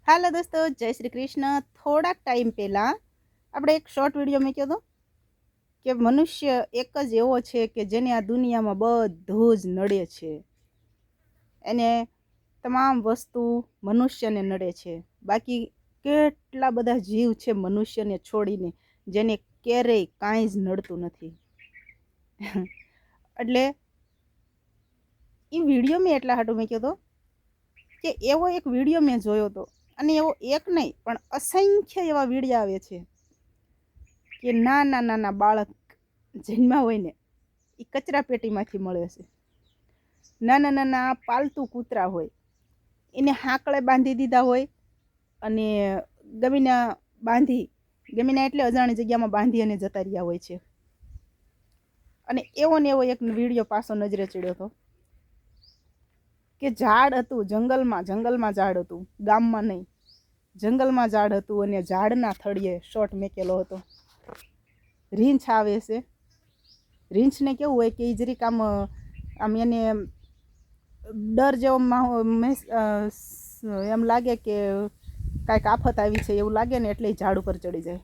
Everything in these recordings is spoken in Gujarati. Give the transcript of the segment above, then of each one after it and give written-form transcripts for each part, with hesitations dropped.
હાલો દોસ્તો, જય શ્રી કૃષ્ણ. થોડાક ટાઈમ પહેલાં આપણે એક શોર્ટ વિડીયો મૂક્યો હતો કે મનુષ્ય એક જ એવો છે કે જેને આ દુનિયામાં બધું જ નડે છે. એને તમામ વસ્તુ મનુષ્યને નડે છે. બાકી કેટલા બધા જીવ છે મનુષ્યને છોડીને જેને ક્યારેય કાંઈ જ નડતું નથી. એટલે એ વિડીયો મેં એટલા હાટું મૂક્યો હતો કે એવો એક વિડીયો મેં જોયો હતો, અને એવો એક નહીં પણ અસંખ્ય એવા વિડીયો આવે છે કે નાના નાના બાળક જન્મ્યા હોય ને એ કચરા પેટીમાંથી મળે છે. નાના નાના પાલતુ કૂતરા હોય એને હાંકળે બાંધી દીધા હોય, અને ગમીના એટલે અજાણી જગ્યામાં બાંધી અને જતા રહ્યા હોય છે. અને એવો ને એવો એક વિડીયો પાછો નજરે ચડ્યો હતો કે ઝાડ હતું, જંગલમાં ઝાડ હતું, ગામમાં નહીં, જંગલમાં ઝાડ હતું, અને ઝાડના થળિયે શોર્ટ મેકેલો હતો. રીંછ આવે છે. રીંછને કેવું હોય કે એ જરીક આમ એને ડર જેવો એમ લાગે કે કાંઈક આફત આવી છે એવું લાગે ને, એટલે એ ઝાડ ઉપર ચડી જાય.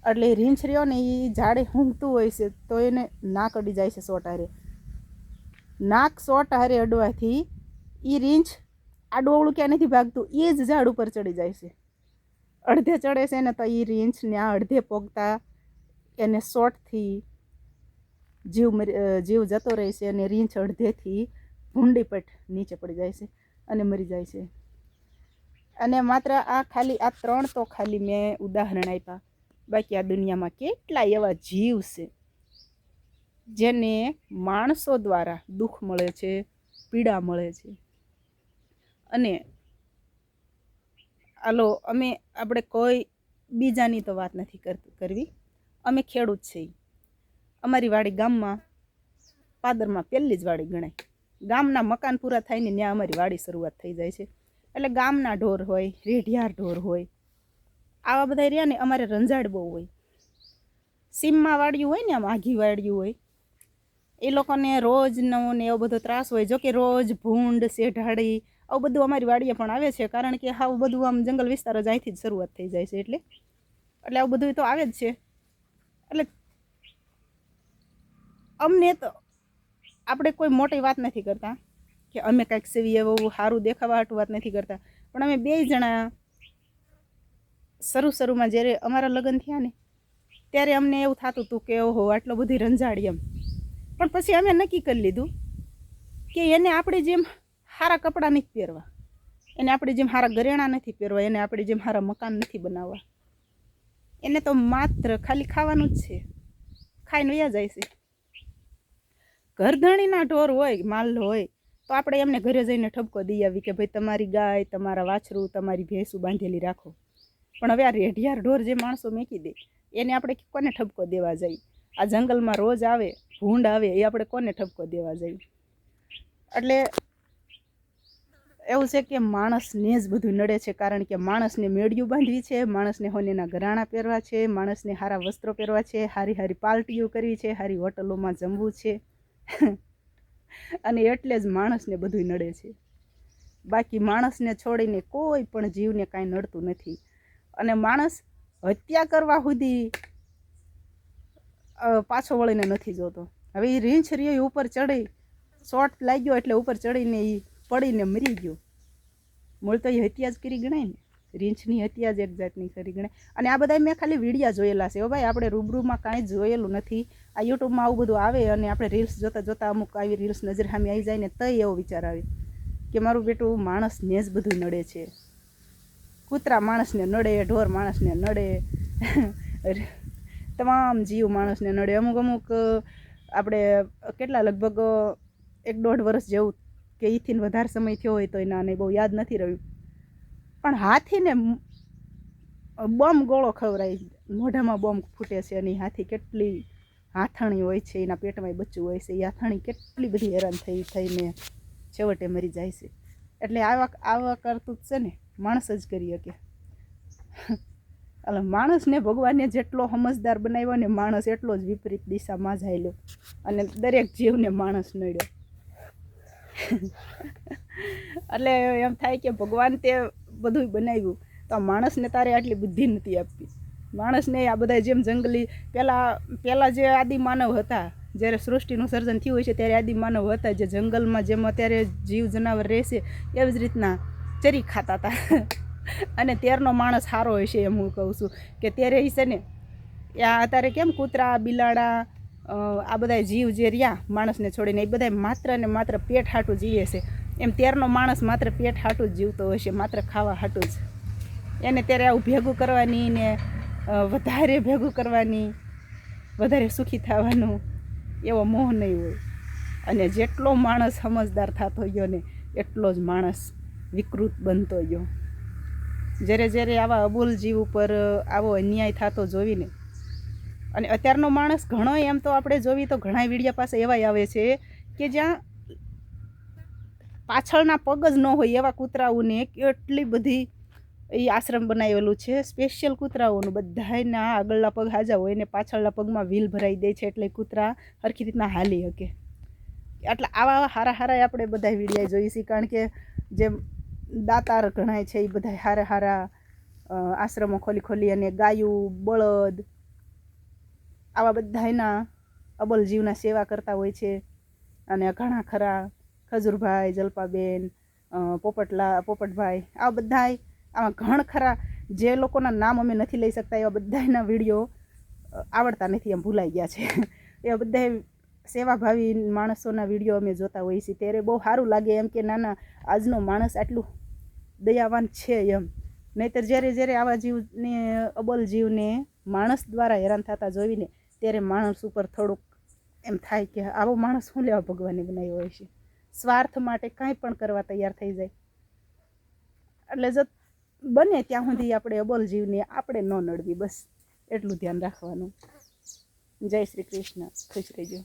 એટલે રીંછ રહ્યો ને એ ઝાડે ઊંઘતું હોય છે તો એને નાક અડી જાય છે સોટ હારે. નાક સોટ હારે અડવાથી એ રીંછ આડું ક્યાં નથી ભાગતું, એ જ ઝાડ ઉપર ચડી જાય છે. અડધે ચડે છે ને તો એ રીંછને આ અડધે પોગતા એને શોર્ટથી જીવ જતો રહે છે, અને રીંછ અડધેથી ભૂંડી પટ નીચે પડી જાય છે અને મરી જાય છે. અને માત્ર આ 3 તો ખાલી મેં ઉદાહરણ આપ્યા. બાકી આ દુનિયામાં કેટલા એવા જીવ છે જેને માણસો દ્વારા દુઃખ મળે છે, પીડા મળે છે. અને આપણે કોઈ બીજાની તો વાત નથી કરવી. અમે ખેડૂત છીએ. અમારી વાડી ગામમાં પાદરમાં પહેલી જ વાડી ગણાય. ગામના મકાન પૂરા થાય ને ત્યાં અમારી વાડી શરૂઆત થઈ જાય છે. એટલે ગામના ઢોર હોય, રેઢિયાર ઢોર હોય, આવા બધા રહ્યા ને. અમારે રંજાડ બહુ હોય. સીમમાં વાડિયું હોય ને, આમ આઘી વાડિયું હોય, એ લોકોને રોજનો ને એવો બધો ત્રાસ હોય. જોકે રોજ ભૂંડ, શેઢાડી આવું બધું અમારી વાડીએ પણ આવે છે, કારણ કે આવું બધું આમ જંગલ વિસ્તાર જ અહીંથી જ શરૂઆત થઈ જાય છે. એટલે આવું બધું તો આવે જ છે. એટલે અમને તો આપણે કોઈ મોટી વાત નથી કરતા કે અમે કાંઈક સેવી એવું સારું દેખાવા હાટું વાત નથી કરતા, પણ અમે 2 જણા શરૂમાં જ્યારે અમારા લગ્ન થયા ને ત્યારે અમને એવું થતું હતું કે ઓહો આટલો બધી રંજાડી એમ. પણ પછી અમે નક્કી કરી લીધું કે એને આપણે જેમ સારા કપડાં નથી પહેરવા, એને આપણે જેમ સારા ઘરેણાં નથી પહેરવા, એને આપણે જેમ સારા મકાન નથી બનાવવા. એને તો માત્ર ખાલી ખાવાનું જ છે, ખાઈને વયા જાય છે. ઘરધણીના ઢોર હોય, માલ હોય, તો આપણે એમને ઘરે જઈને ઠપકો દઈ આવી કે ભાઈ તમારી ગાય, તમારા વાછરું, તમારી ભેંસું બાંધેલી રાખો. પણ હવે આ રેઢિયાર ઢોર જે માણસો મેકી દે એને આપણે કોને ઠપકો દેવા જઈએ? આ જંગલમાં રોજ આવે, ભૂંડ આવે, એ આપણે કોને ઠપકો દેવા જઈએ? એટલે એવું છે કે માણસને જ બધું નડે છે, કારણ કે માણસને મેળિયું બાંધવી છે, માણસને હોનેના ઘરાણા પહેરવા છે, માણસને સારા વસ્ત્રો પહેરવા છે, સારી પાર્ટીઓ કરવી છે, સારી હોટલોમાં જમવું છે. અને એટલે જ માણસને બધું નડે છે. બાકી માણસને છોડીને કોઈ પણ જીવને કાંઈ નડતું નથી. અને માણસ હત્યા કરવા સુધી પાછો વળીને નથી જોતો. હવે એ રીંછ રહ્યો ઉપર ચડી, શોર્ટ લાગ્યો એટલે ઉપર ચડીને એ પડીને મરી ગયો. મૂળ તો એ હત્યા જ કરી ગણાય ને. રીંછની હત્યા જ એક જાતની કરી ગણાય. અને આ બધા મેં ખાલી વિડીયા જોયેલા છે. ભાઈ આપણે રૂબરૂમાં કાંઈ જોયેલું નથી. આ યુટ્યુબમાં આવું બધું આવે અને આપણે રીલ્સ જોતા અમુક આવી રીલ્સ નજર સામે આવી જાય ને તો એવો વિચાર આવે કે મારું બેટું માણસને જ બધું નડે છે. કૂતરા માણસને નડે, ઢોર માણસને નડે, તમામ જીવ માણસને નડે. અમુક આપણે કેટલા લગભગ 1-1.5 વર્ષ જેવું કે એથી વધારે સમય થયો હોય તો એના બહુ યાદ નથી રહ્યું, પણ હાથીને બોમ્બ ગોળો ખવરાય, મોઢામાં બોમ્બ ફૂટે છે. અને હાથી કેટલી હાથાણી હોય છે, એના પેટમાં બચ્ચું હોય છે, એ હાથાણી કેટલી બધી હેરાન થઈને છેવટે મરી જાય છે. એટલે આવા કરતું છે ને માણસ જ કરી શકે. એટલે માણસને ભગવાને જેટલો સમજદાર બનાવ્યો ને, માણસ એટલો જ વિપરીત દિશામાં જ હાલ્યો, અને દરેક જીવને માણસ નડ્યો. એટલે એમ થાય કે ભગવાન તે બધું બનાવ્યું, તો આ માણસને તારે આટલી બુદ્ધિ નથી આપવી. માણસને આ બધા જેમ જંગલી પહેલાં જે આદિ માનવ હતા, જ્યારે સૃષ્ટિનું સર્જન થયું હોય છે ત્યારે આદિ માનવ હતા, જે જંગલમાં જેમ અત્યારે જીવ જનાવર રહેશે એવી જ રીતના ચરી ખાતા હતા. અને ત્યારનો માણસ સારો હશે એમ હું કહું છું કે ત્યારે હશે ને આ અત્યારે કેમ કૂતરા બિલાડા આ બધા જીવ જે રહ્યા માણસને છોડીને, એ બધા માત્ર ને માત્ર પેટ હાટું જીવે છે, એમ ત્યારનો માણસ માત્ર પેટ હાટું જ જીવતો હશે, માત્ર ખાવા હાટું જ. એને ત્યારે આવું ભેગું કરવાની ને વધારે ભેગું કરવાની, વધારે સુખી થવાનું એવો મોહ નહીં હોય. અને જેટલો માણસ સમજદાર થતો ગયો ને એટલો જ માણસ વિકૃત બનતો ગયો. જ્યારે આવા અબોલ જીવ ઉપર આવો અન્યાય થતો જોઈને, અને અત્યારનો માણસ ઘણો એમ તો આપણે જોવી તો ઘણા વિડીયા પાસે એવા આવે છે કે જ્યાં પાછળના પગ જ ન હોય એવા કૂતરાઓને કેટલી બધી એ આશ્રમ બનાવેલું છે સ્પેશિયલ કૂતરાઓનું. બધાના આગળના પગ હાજા હોય ને પાછળના પગમાં વ્હીલ ભરાઈ દે છે એટલે કૂતરા સરખી રીતના હાલી શકે. એટલે આવા હારા આપણે બધા વિડીયા જોઈશી, કારણ કે જેમ દાતાર ઘણાય છે એ બધા હારા આશ્રમો ખોલી અને ગાયું બળદ આવા બધાના અબલ જીવના સેવા કરતા હોય છે. અને ઘણા ખરા ખજૂરભાઈ, જલપાબેન, પોપટભાઈ, આ બધાય આમાં ઘણ ખરા જે લોકોના નામ અમે નથી લઈ શકતા એવા બધાના વિડીયો આવડતા નથી, એમ ભૂલાઈ ગયા છે. એવા બધા સેવાભાવી માણસોના વિડીયો અમે જોતા હોઈએ છીએ ત્યારે બહુ સારું લાગે એમ કે નાના આજનો માણસ આટલું દયાવાન છે એમ. નહીંતર જ્યારે આવા જીવને અબલ જીવને માણસ દ્વારા હેરાન થતા જોઈને ત્યારે માણસ ઉપર થોડુંક એમ થાય કે આવો માણસ શું લેવા ભગવાને બનાવ્યો હોય છે. સ્વાર્થ માટે કાંઈ પણ કરવા તૈયાર થઈ જાય. એટલે જો બને ત્યાં સુધી આપણે અબોલ જીવને આપણે ન નડવી, બસ એટલું ધ્યાન રાખવાનું. જય શ્રી કૃષ્ણ. ખુશ રહેજો.